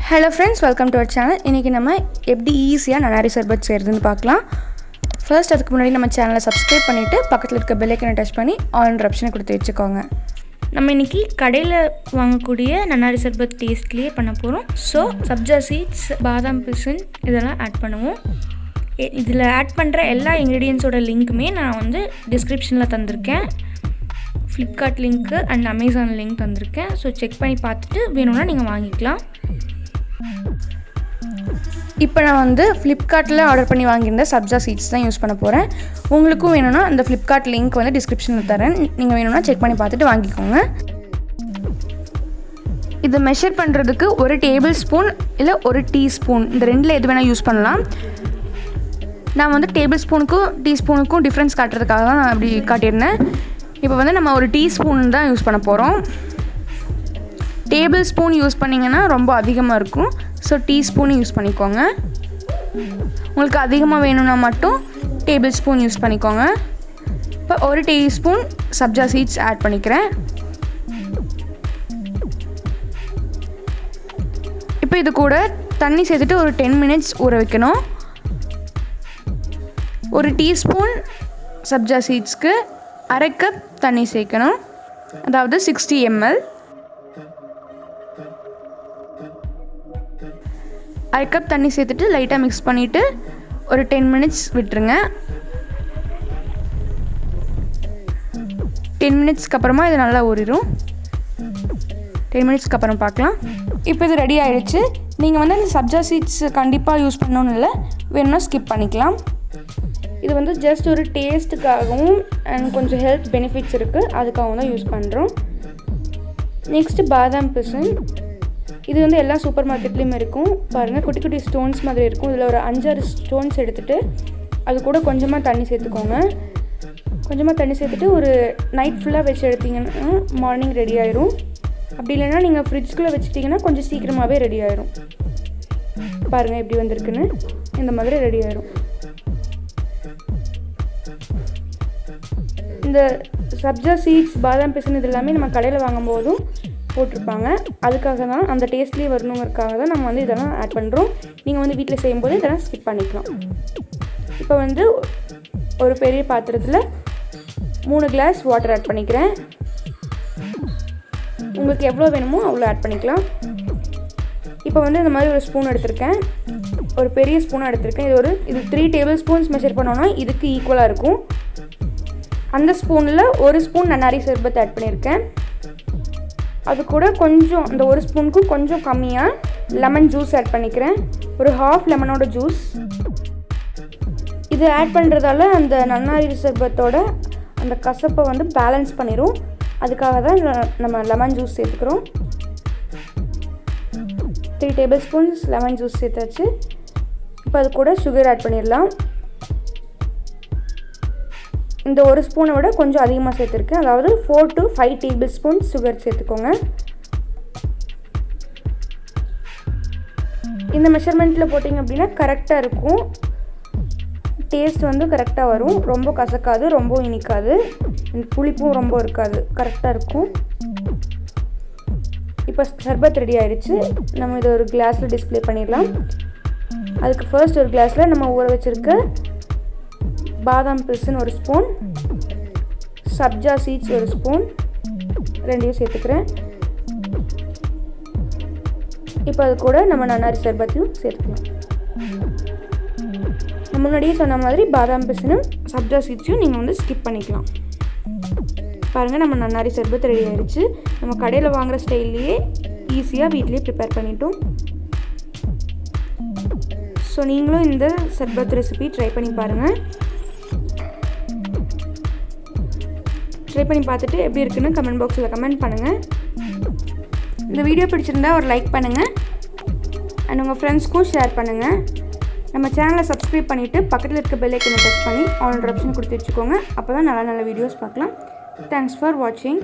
Hello friends, welcome to our channel. இன்னைக்கு நம்ம எப்படி ஈஸியா நன்னாரி சர்பத் செய்யறதுன்னு பார்க்கலாம். First அதுக்கு முன்னாடி நம்ம சேனலை subscribe பண்ணிட்டு பக்கத்துல இருக்க bell icon-ஐ touch பண்ணி all ஆப்ஷனை கொடுத்து வெச்சுக்கோங்க. நம்ம இன்னைக்கு கடையில வாங்கக்கூடிய நன்னாரி சர்பத் டேஸ்ட்லயே பண்ண போறோம். சோ சப்ஜா சீட்ஸ், பாதாம் பிசின் இதெல்லாம் ஆட் பண்ணுவோம். இதுல ஆட் பண்ற எல்லா ingredients-ஓட லிங்க்குமே நான் வந்து description-ல தந்திருக்கேன். Flipkart link and Amazon link தந்திருக்கேன். சோ செக் பண்ணி பார்த்துட்டு வேணும்னா நீங்க வாங்கிக்கலாம். இப்போ நான் வந்து Flipkartல ஆர்டர் பண்ணி வாங்கியிருந்த சப்ஜா சீட்ஸ் தான் யூஸ் பண்ண போறேன். உங்களுக்கும் வேணும்னா அந்த Flipkart லிங்க் வந்து description-ல தரேன். நீங்க வேணும்னா செக் பண்ணி பார்த்துட்டு வாங்கிக்கோங்க. இத மெஷர் பண்றதுக்கு 1 டேபிள்ஸ்பூன் இல்ல 1 டீஸ்பூன் இந்த ரெண்டுல எது வேணா யூஸ் பண்ணலாம். நான் வந்து டேபிள்ஸ்பூனுக்கும் டீஸ்பூனுக்கும் டிஃபரன்ஸ் காட்டுறதுக்காக தான் நான் அப்படி காட்டியிருந்தேன். இப்போ வந்து நம்ம 1 டீஸ்பூன் தான் யூஸ் பண்ண போறோம். டேபிள் ஸ்பூன் யூஸ் பண்ணிங்கன்னா ரொம்ப அதிகமாக இருக்கும். ஸோ டீஸ்பூன் யூஸ் பண்ணிக்கோங்க. உங்களுக்கு அதிகமாக வேணும்னா மட்டும் டேபிள் ஸ்பூன் யூஸ் பண்ணிக்கோங்க. இப்போ 1 டீஸ்பூன் சப்ஜா சீட்ஸ் ஆட் பண்ணிக்கிறேன். இப்போ இது கூட தண்ணி சேர்த்துட்டு ஒரு 10 மினிட்ஸ் ஊற வைக்கணும். 1 டீஸ்பூன் சப்ஜா சீட்ஸ்க்கு 1/2 கப் தண்ணி சேர்க்கணும். அதாவது 60 ml. 1/2 கப் தண்ணி சேர்த்துட்டு லைட்டாக மிக்ஸ் பண்ணிவிட்டு ஒரு 10 மினிட்ஸ் விட்டுருங்க. 10 மினிட்ஸ்க்கு அப்புறமா இது நல்லா ஊறிடும். 10 மினிட்ஸ்க்கு அப்புறம் பார்க்கலாம். இப்போ இது ரெடி ஆகிடுச்சு. நீங்கள் வந்து இந்த சப்ஜா சீட்ஸ் கண்டிப்பாக யூஸ் பண்ணணும்னு இல்லை, வேணும்னா ஸ்கிப் பண்ணிக்கலாம். இது வந்து ஜஸ்ட் ஒரு டேஸ்ட்டுக்காகவும் அண்ட் கொஞ்சம் ஹெல்த் பெனிஃபிட்ஸ் இருக்குது, அதுக்காகவும் தான் யூஸ் பண்ணுறோம். நெக்ஸ்ட்டு பாதாம் பிசின். இது வந்து எல்லா சூப்பர் மார்க்கெட்லேயும் இருக்கும். பாருங்கள், குட்டி குட்டி ஸ்டோன்ஸ் மாதிரி இருக்கும். இதில் ஒரு 5-6 ஸ்டோன்ஸ் எடுத்துகிட்டு அது கூட கொஞ்சமாக தண்ணி சேர்த்துக்கோங்க. கொஞ்சமாக தண்ணி சேர்த்துட்டு ஒரு நைட் ஃபுல்லாக வச்சு எடுத்திங்கன்னா மார்னிங் ரெடி ஆயிரும். அப்படி இல்லைன்னா நீங்கள் ஃப்ரிட்ஜ்குள்ளே வச்சுட்டிங்கன்னா கொஞ்சம் சீக்கிரமாகவே ரெடி ஆயிரும். பாருங்கள் எப்படி வந்திருக்குன்னு, இந்த மாதிரி ரெடி ஆயிரும். இந்த சப்ஜா சீட்ஸ், பாதாம் பிசின் இது எல்லாமே நம்ம கடையில் வாங்கும்போதும் போட்டிருப்பாங்க. அதுக்காக தான், அந்த டேஸ்ட்லேயே வரணுங்கிறதுக்காக தான் நம்ம வந்து இதெல்லாம் ஆட் பண்ணுறோம். நீங்கள் வந்து வீட்டில் செய்யும்போது இதெல்லாம் ஸ்கிப் பண்ணிக்கலாம். இப்போ வந்து ஒரு பெரிய பாத்திரத்தில் 3 கிளாஸ் வாட்டர் ஆட் பண்ணிக்கிறேன். உங்களுக்கு எவ்வளோ வேணுமோ அவ்வளோ ஆட் பண்ணிக்கலாம். இப்போ வந்து இந்த மாதிரி ஒரு ஸ்பூன் எடுத்திருக்கேன், ஒரு பெரிய ஸ்பூனாக எடுத்திருக்கேன். இது 3 டேபிள் ஸ்பூன்ஸ் மெஷர் பண்ணோன்னா இதுக்கு ஈக்குவலாக இருக்கும். அந்த ஸ்பூனில் 1 ஸ்பூன் நன்னாரி சர்பத் ஆட் பண்ணியிருக்கேன். அது கூட கொஞ்சம், அந்த 1 ஸ்பூனுக்கும் கொஞ்சம் கம்மியாக லெமன் ஜூஸ் ஆட் பண்ணிக்கிறேன். ஒரு 1/2 லெமனோட ஜூஸ். இது ஆட் பண்ணுறதால அந்த நன்னாரி சர்பத்தோட அந்த கசப்பை வந்து பேலன்ஸ் பண்ணிடும். அதுக்காக தான் நம்ம லெமன் ஜூஸ் சேர்த்துக்கிறோம். 3 டேபிள் ஸ்பூன்ஸ் லெமன் ஜூஸ் சேர்த்தாச்சு. இப்போ அது கூட சுகர் ஆட் பண்ணிடலாம். இந்த 1 ஸ்பூனை விட கொஞ்சம் அதிகமாக சேர்த்துருக்கேன். அதாவது 4 to 5 டேபிள் ஸ்பூன் சுகர் சேர்த்துக்கோங்க. இந்த மெஷர்மெண்ட்டில் போட்டிங்க அப்படின்னா கரெக்டாக இருக்கும். டேஸ்ட் வந்து கரெக்டாக வரும். ரொம்ப கசக்காது, ரொம்ப இனிக்காது, புளிப்பும் ரொம்ப இருக்காது, கரெக்டாக இருக்கும். இப்போ சர்பத் ரெடி ஆயிடுச்சு. நம்ம இதை ஒரு கிளாஸில் டிஸ்ப்ளே பண்ணிடலாம். அதுக்கு ஃபர்ஸ்ட் ஒரு கிளாஸில் நம்ம ஊற வச்சுருக்க பாதாம் பிசின் 1 ஸ்பூன், சப்ஜா சீட்ஸ் 1 ஸ்பூன், ரெண்டையும் சேர்த்துக்கிறேன். இப்போ அது கூட நம்ம நன்னாரி சர்பத்தையும் சேர்த்துக்கலாம். நான் முன்னாடியே சொன்ன மாதிரி பாதாம் பிசினும் சப்ஜா சீட்ஸையும் நீங்கள் வந்து ஸ்கிப் பண்ணிக்கலாம். பாருங்கள், நம்ம நன்னாரி சர்பத் ரெடி ஆயிடுச்சு. நம்ம கடையில் வாங்குகிற ஸ்டைல்லையே ஈஸியாக வீட்லேயே ப்ரிப்பேர் பண்ணிட்டோம். ஸோ நீங்களும் இந்த சர்பத் ரெசிபி ட்ரை பண்ணி பாருங்கள். ட்ரை பண்ணி பார்த்துட்டு எப்படி இருக்குன்னு கமெண்ட் பாக்ஸில் கமெண்ட் பண்ணுங்கள். இந்த வீடியோ பிடிச்சிருந்தா ஒரு லைக் பண்ணுங்கள் அண்ட் உங்கள் ஃப்ரெண்ட்ஸ்க்கும் ஷேர் பண்ணுங்கள். நம்ம சேனலை சப்ஸ்கிரைப் பண்ணிவிட்டு பக்கத்தில் இருக்க பெல் ஐக்கனை டச் பண்ணி ஆல் ஆப்ஷன் கொடுத்து வச்சுக்கோங்க. அப்போ தான் நல்ல நல்ல வீடியோஸ் பார்க்கலாம். தேங்க்ஸ் ஃபார் வாட்சிங்.